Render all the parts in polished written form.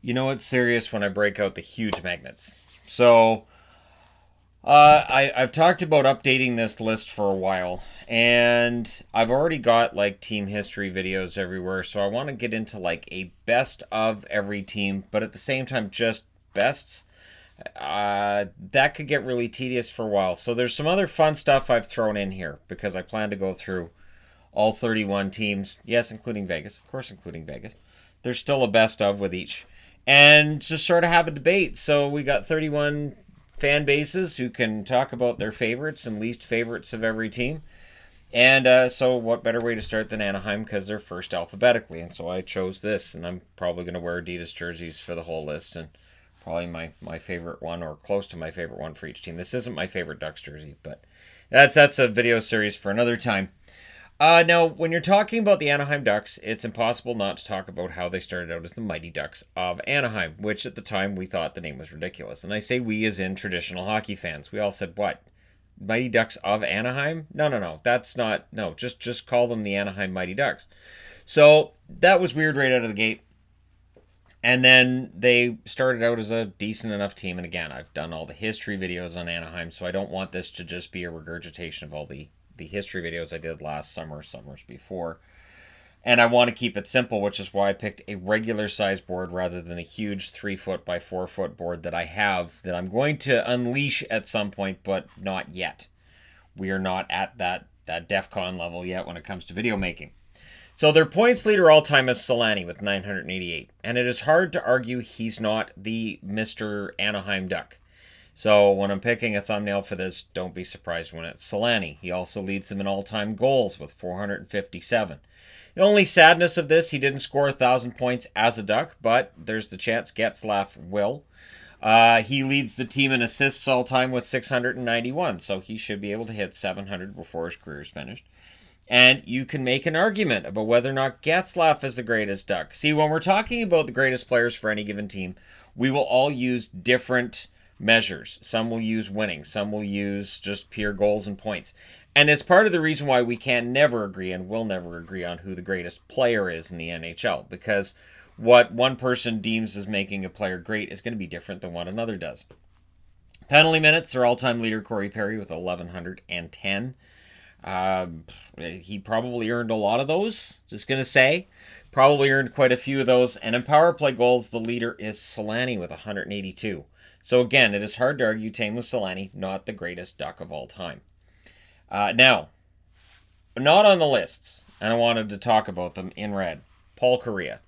You know it's serious when I break out the huge magnets. So, I've talked about updating this list for a while, and I've already got like team history videos everywhere. So I want to get into like a best of every team, but at the same time, just bests. That could get really tedious for a while. So there's some other fun stuff I've thrown in here because I plan to go through all 31 teams. Yes, including Vegas, of course, including Vegas. There's still a best of with each, and just sort of have a debate. So we got 31 fan bases who can talk about their favorites and least favorites of every team. And so, what better way to start than Anaheim because they're first alphabetically? And so I chose this, and I'm probably going to wear Adidas jerseys for the whole list, and probably my favorite one or close to my favorite one for each team. This isn't my favorite Ducks jersey, but that's a video series for another time. Now, when you're talking about the Anaheim Ducks, it's impossible not to talk about how they started out as the Mighty Ducks of Anaheim, which at the time we thought the name was ridiculous. And I say we as in traditional hockey fans. We all said, what? Mighty Ducks of Anaheim? No. That's not, no, just call them the Anaheim Mighty Ducks. So that was weird right out of the gate. And then they started out as a decent enough team. And again, I've done all the history videos on Anaheim, so I don't want this to just be a regurgitation of all the history videos I did last summer, summers before. And I want to keep it simple, which is why I picked a regular size board rather than a huge 3-foot by 4-foot board that I have that I'm going to unleash at some point, but not yet. We are not at that DEF CON level yet when it comes to video making. So their points leader all time is Selanne with 988. And it is hard to argue he's not the Mr. Anaheim Duck. So when I'm picking a thumbnail for this, don't be surprised when it's Selanne. He also leads them in all-time goals with 457. The only sadness of this, he didn't score 1,000 points as a Duck, but there's the chance Getzlaf will. He leads the team in assists all-time with 691, so he should be able to hit 700 before his career is finished. And you can make an argument about whether or not Getzlaf is the greatest Duck. See, when we're talking about the greatest players for any given team, we will all use different measures. Some will use winning. Some will use just pure goals and points. And it's part of the reason why we can never agree and will never agree on who the greatest player is in the NHL. Because what one person deems as making a player great is going to be different than what another does. Penalty minutes, their all-time leader, Corey Perry, with 1,110. He probably earned a lot of those, just going to say. Probably earned quite a few of those. And in power play goals, the leader is Selanne with 182. So again, it is hard to argue Teemu Selanne, not the greatest Duck of all time. Now, not on the lists, and I wanted to talk about them in red. Paul Kariya.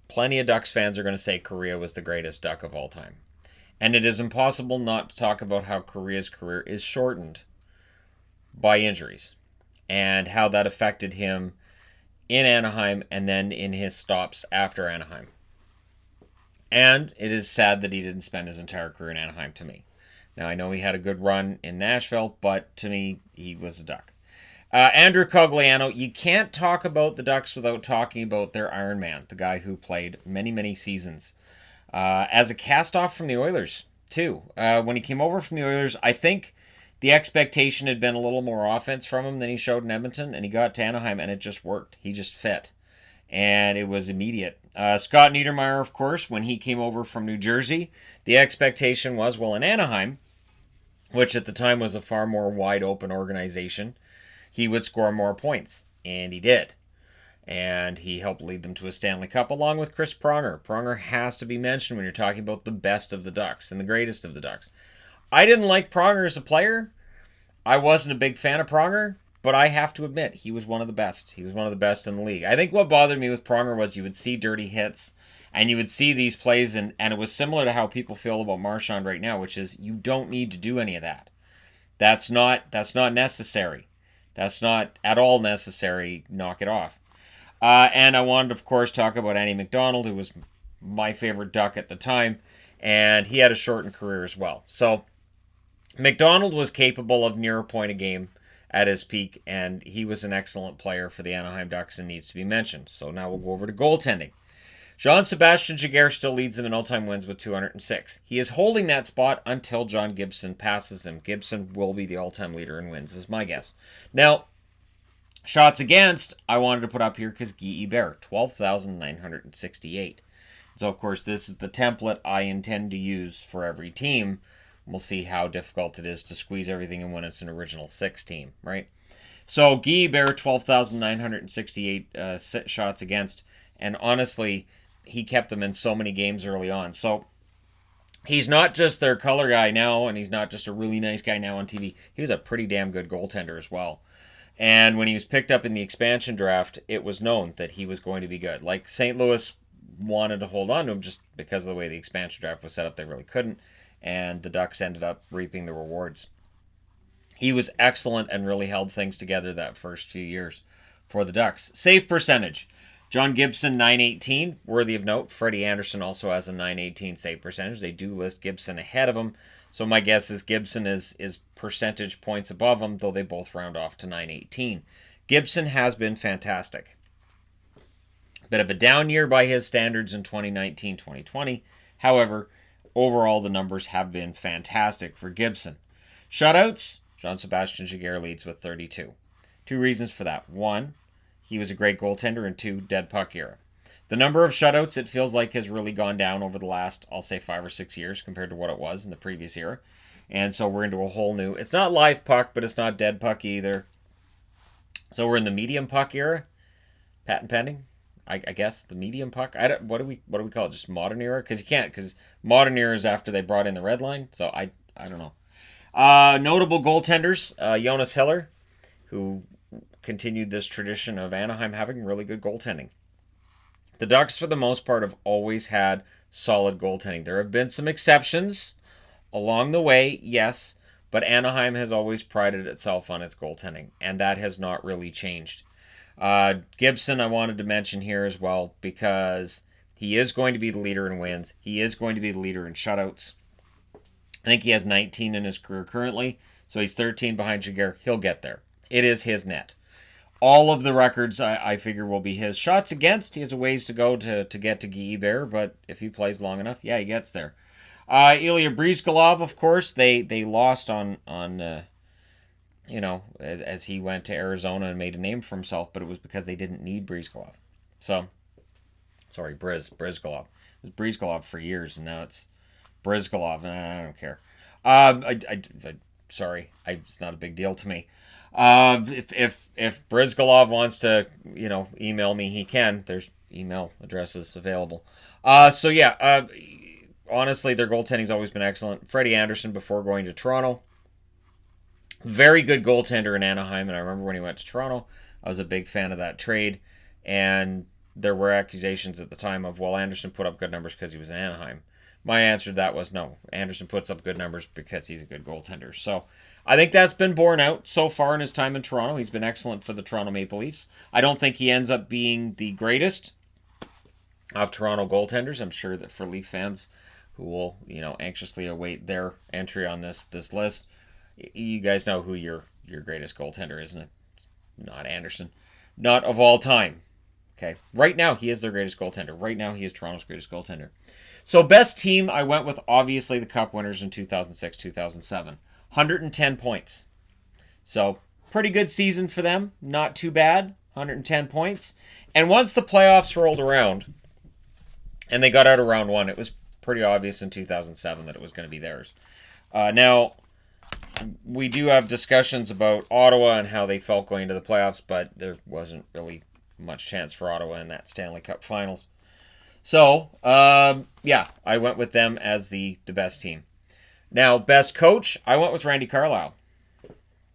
Plenty of Ducks fans are going to say Kariya was the greatest Duck of all time. And it is impossible not to talk about how Kariya's career is shortened by injuries and how that affected him in Anaheim and then in his stops after Anaheim. And it is sad that he didn't spend his entire career in Anaheim to me. Now, I know he had a good run in Nashville, but to me, he was a Duck. Andrew Cogliano, you can't talk about the Ducks without talking about their Iron Man, the guy who played many, many seasons as a cast-off from the Oilers, too. When he came over from the Oilers, I think the expectation had been a little more offense from him than he showed in Edmonton, and he got to Anaheim, and it just worked. He just fit. And it was immediate. Scott Niedermayer, of course, when he came over from New Jersey, the expectation was, well, in Anaheim, which at the time was a far more wide-open organization, he would score more points. And he did. And he helped lead them to a Stanley Cup along with Chris Pronger. Pronger has to be mentioned when you're talking about the best of the Ducks and the greatest of the Ducks. I didn't like Pronger as a player. I wasn't a big fan of Pronger. But I have to admit, he was one of the best. He was one of the best in the league. I think what bothered me with Pronger was you would see dirty hits, and you would see these plays, and it was similar to how people feel about Marchand right now, which is you don't need to do any of that. That's not necessary. That's not at all necessary. Knock it off. And I wanted, of course, talk about Andy McDonald, who was my favorite Duck at the time, and he had a shortened career as well. So McDonald was capable of near a point a game at his peak, and he was an excellent player for the Anaheim Ducks and needs to be mentioned. So now we'll go over to goaltending. Jean-Sebastien Giguère still leads them in all-time wins with 206. He is holding that spot until John Gibson passes him. Gibson will be the all-time leader in wins, is my guess. Now, shots against, I wanted to put up here because Guy Hebert, 12,968. So, of course, this is the template I intend to use for every team. We'll see how difficult it is to squeeze everything in when it's an original 6 team, right? So, Guy Bear, 12,968 shots against. And honestly, he kept them in so many games early on. So, he's not just their color guy now, and he's not just a really nice guy now on TV. He was a pretty damn good goaltender as well. And when he was picked up in the expansion draft, it was known that he was going to be good. Like, St. Louis wanted to hold on to him just because of the way the expansion draft was set up. They really couldn't. And the Ducks ended up reaping the rewards. He was excellent and really held things together that first few years for the Ducks. Save percentage. John Gibson, 918, worthy of note. Freddie Anderson also has a 918 save percentage. They do list Gibson ahead of him. So my guess is Gibson is percentage points above him, though they both round off to 918. Gibson has been fantastic. Bit of a down year by his standards in 2019-2020. However, overall the numbers have been fantastic for Gibson. Shutouts, Jean-Sebastien Giguère leads with 32. 2 reasons for that. 1, he was a great goaltender, and 2, dead puck era. The number of shutouts, it feels like, has really gone down over the last, I'll say, 5 or 6 years compared to what it was in the previous era. And so we're into a whole new, it's not live puck, but it's not dead puck either. So we're in the medium puck era. Patent pending, I guess, the medium puck. What do we call it? Just modern era? Because you can't, because modern era is after they brought in the red line. So I don't know. Notable goaltenders, Jonas Hiller, who continued this tradition of Anaheim having really good goaltending. The Ducks, for the most part, have always had solid goaltending. There have been some exceptions along the way, yes, but Anaheim has always prided itself on its goaltending, and that has not really changed. Gibson, I wanted to mention here as well, because he is going to be the leader in wins. He is going to be the leader in shutouts. I think he has 19 in his career currently, so he's 13 behind Giguère. He'll get there. It is his net. All of the records, I figure, will be his. Shots against, he has a ways to go to get to Guy Bear, but if he plays long enough, yeah, he gets there. Ilya Bryzgalov, of course, they lost on as he went to Arizona and made a name for himself, but it was because they didn't need Bryzgalov. So, sorry, Bryzgalov. It was Bryzgalov for years, and now it's Bryzgalov, and I don't care. Sorry, it's not a big deal to me. If Bryzgalov wants to, email me, he can. There's email addresses available. Honestly, their goaltending's always been excellent. Freddie Anderson before going to Toronto, very good goaltender in Anaheim, and I remember when he went to Toronto, I was a big fan of that trade, and there were accusations at the time of, well, Anderson put up good numbers because he was in Anaheim. My answer to that was no. Anderson puts up good numbers because he's a good goaltender. So I think that's been borne out so far in his time in Toronto. He's been excellent for the Toronto Maple Leafs. I don't think he ends up being the greatest of Toronto goaltenders. I'm sure that for Leaf fans who will, anxiously await their entry on this list, you guys know who your greatest goaltender is, isn't it? It's not Anderson. Not of all time. Okay. Right now, he is their greatest goaltender. Right now, he is Toronto's greatest goaltender. So, best team, I went with, obviously, the Cup winners in 2006-2007. 110 points. So, pretty good season for them. Not too bad. 110 points. And once the playoffs rolled around, and they got out of round 1, it was pretty obvious in 2007 that it was going to be theirs. Now, we do have discussions about Ottawa and how they felt going to the playoffs, but there wasn't really much chance for Ottawa in that Stanley Cup Finals. So, I went with them as the best team. Now, best coach, I went with Randy Carlyle.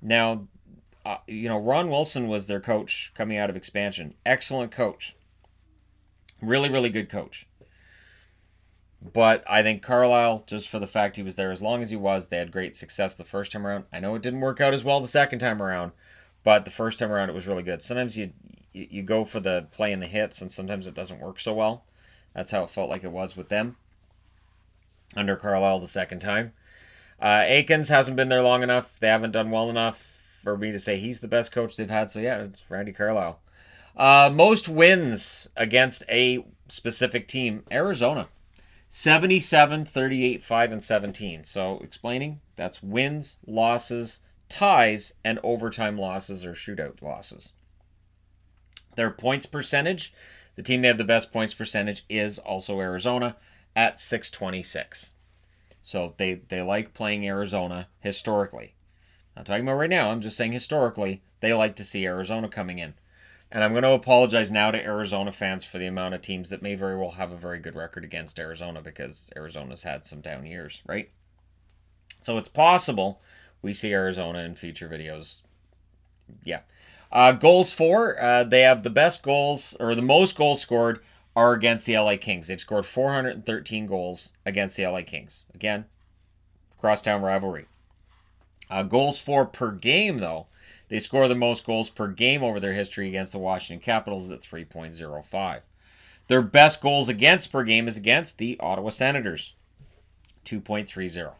Now, Ron Wilson was their coach coming out of expansion. Excellent coach. Really, really good coach. But I think Carlyle, just for the fact he was there as long as he was, they had great success the first time around. I know it didn't work out as well the second time around, but the first time around it was really good. Sometimes you go for the play and the hits, and sometimes it doesn't work so well. That's how it felt like it was with them under Carlyle the second time. Aikens hasn't been there long enough. They haven't done well enough for me to say he's the best coach they've had. So, yeah, it's Randy Carlyle. Most wins against a specific team, Arizona. 77, 38, 5, and 17. So, explaining, that's wins, losses, ties, and overtime losses or shootout losses. Their points percentage, The team they have the best points percentage is also Arizona at 626. So they like playing Arizona historically. Not talking about right now, I'm just saying historically, they like to see Arizona coming in. And I'm going to apologize now to Arizona fans for the amount of teams that may very well have a very good record against Arizona, because Arizona's had some down years, right? So it's possible we see Arizona in future videos. Yeah. Goals for, they have the best goals, or the most goals scored are against the LA Kings. They've scored 413 goals against the LA Kings. Again, crosstown rivalry. Goals for per game, though, they score the most goals per game over their history against the Washington Capitals at 3.05. Their best goals against per game is against the Ottawa Senators, 2.30.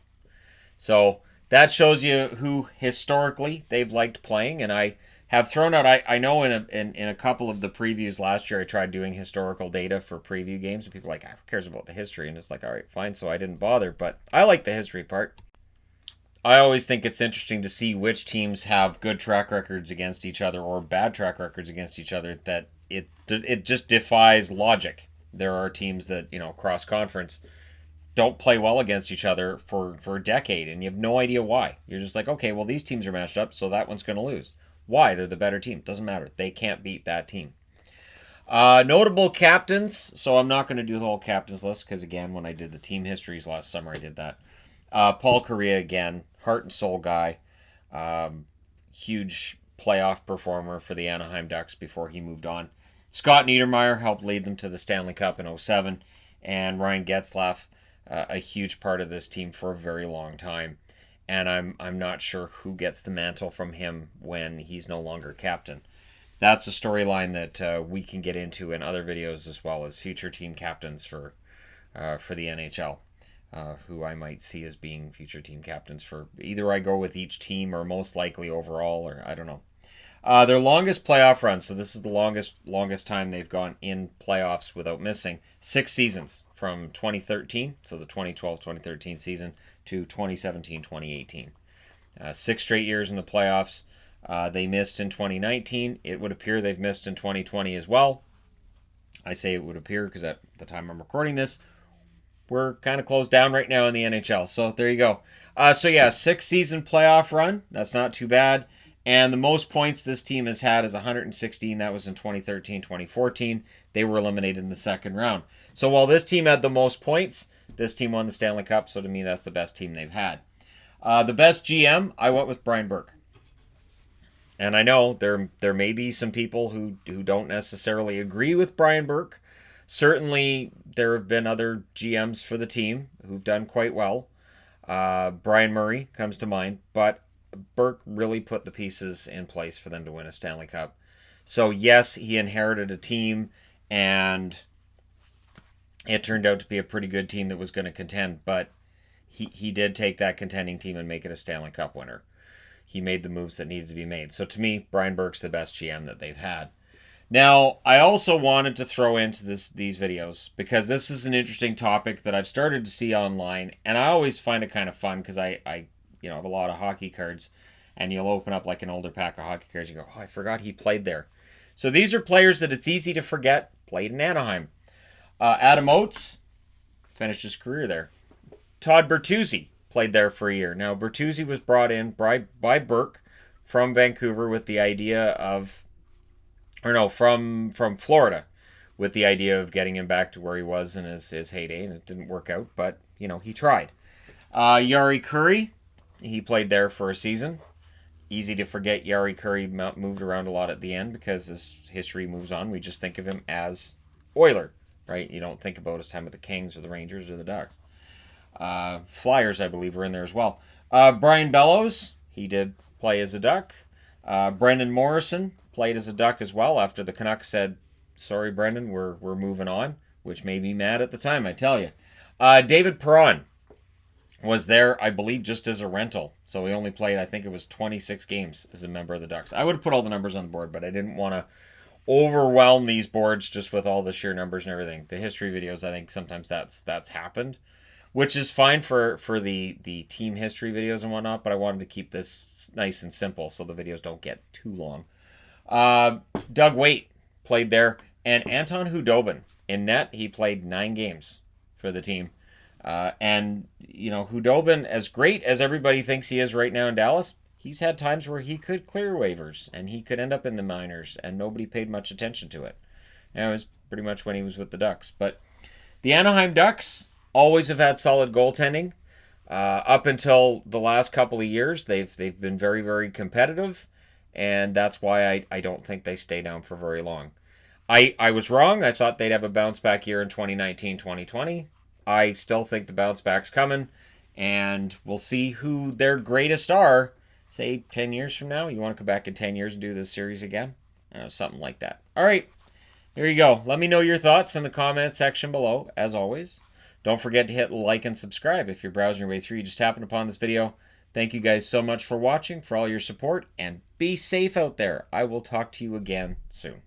So that shows you who historically they've liked playing. And I have thrown out, I know in a couple of the previews last year, I tried doing historical data for preview games, and people are like, who cares about the history? And it's like, all right, fine. So I didn't bother, but I like the history part. I always think it's interesting to see which teams have good track records against each other or bad track records against each other, that it just defies logic. There are teams that, cross conference don't play well against each other for a decade, and you have no idea why. You're just like, okay, well, these teams are matched up, so that one's going to lose. Why? They're the better team. Doesn't matter. They can't beat that team. Notable captains. So I'm not going to do the whole captains list, because, again, when I did the team histories last summer, I did that. Paul Kariya, again, heart and soul guy. Huge playoff performer for the Anaheim Ducks before he moved on. Scott Niedermayer helped lead them to the Stanley Cup in 2007. And Ryan Getzlaf, a huge part of this team for a very long time. And I'm not sure who gets the mantle from him when he's no longer captain. That's a storyline that we can get into in other videos, as well as future team captains for the NHL. Who I might see as being future team captains for either I go with each team, or most likely overall, or I don't know. Their longest playoff run, so this is the longest time they've gone in playoffs without missing, 6 seasons from 2013, so the 2012-2013 season, to 2017-2018. 6 straight years in the playoffs. They missed in 2019. It would appear they've missed in 2020 as well. I say it would appear because at the time I'm recording this, we're kind of closed down right now in the NHL. So there you go. 6-season playoff run. That's not too bad. And the most points this team has had is 116. That was in 2013-2014. They were eliminated in the second round. So while this team had the most points, this team won the Stanley Cup. So to me, that's the best team they've had. The best GM, I went with Brian Burke. And I know there may be some people who don't necessarily agree with Brian Burke. Certainly, there have been other GMs for the team who've done quite well. Brian Murray comes to mind, but Burke really put the pieces in place for them to win a Stanley Cup. So, yes, he inherited a team, and it turned out to be a pretty good team that was going to contend, but he did take that contending team and make it a Stanley Cup winner. He made the moves that needed to be made. So, to me, Brian Burke's the best GM that they've had. Now, I also wanted to throw into these videos because this is an interesting topic that I've started to see online, and I always find it kind of fun because I have a lot of hockey cards, and you'll open up like an older pack of hockey cards, and you go, oh, I forgot he played there. So these are players that it's easy to forget played in Anaheim. Adam Oates finished his career there. Todd Bertuzzi played there for a year. Now, Bertuzzi was brought in by Burke from Vancouver with the idea of from Florida, with the idea of getting him back to where he was in his heyday, and it didn't work out, but, he tried. Yari Curry, he played there for a season. Easy to forget Yari Curry moved around a lot at the end because as history moves on, we just think of him as Oiler, right? You don't think about his time with the Kings or the Rangers or the Ducks. Flyers, I believe, were in there as well. Brian Bellows, he did play as a Duck. Brendan Morrison played as a Duck as well after the Canucks said, sorry, Brendan, we're moving on, which made me mad at the time, I tell you. David Perron was there, I believe, just as a rental. So he only played, I think it was 26 games as a member of the Ducks. I would have put all the numbers on the board, but I didn't want to overwhelm these boards just with all the sheer numbers and everything. The history videos, I think sometimes that's happened, which is fine for the team history videos and whatnot, but I wanted to keep this nice and simple so the videos don't get too long. Doug Waite played there. And Anton Hudobin in net, he played 9 games for the team. And, Hudobin, as great as everybody thinks he is right now in Dallas, he's had times where he could clear waivers and he could end up in the minors and nobody paid much attention to it. And it was pretty much when he was with the Ducks. But the Anaheim Ducks always have had solid goaltending. Up until the last couple of years, they've been very, very competitive. And that's why I don't think they stay down for very long. I was wrong. I thought they'd have a bounce back year in 2019, 2020. I still think the bounce back's coming, and we'll see who their greatest are, say 10 years from now. You want to come back in 10 years and do this series again? Something like that. All right, there you go. Let me know your thoughts in the comment section below, as always. Don't forget to hit like and subscribe if you're browsing your way through. You just happened upon this video. Thank you guys so much for watching, for all your support, and be safe out there. I will talk to you again soon.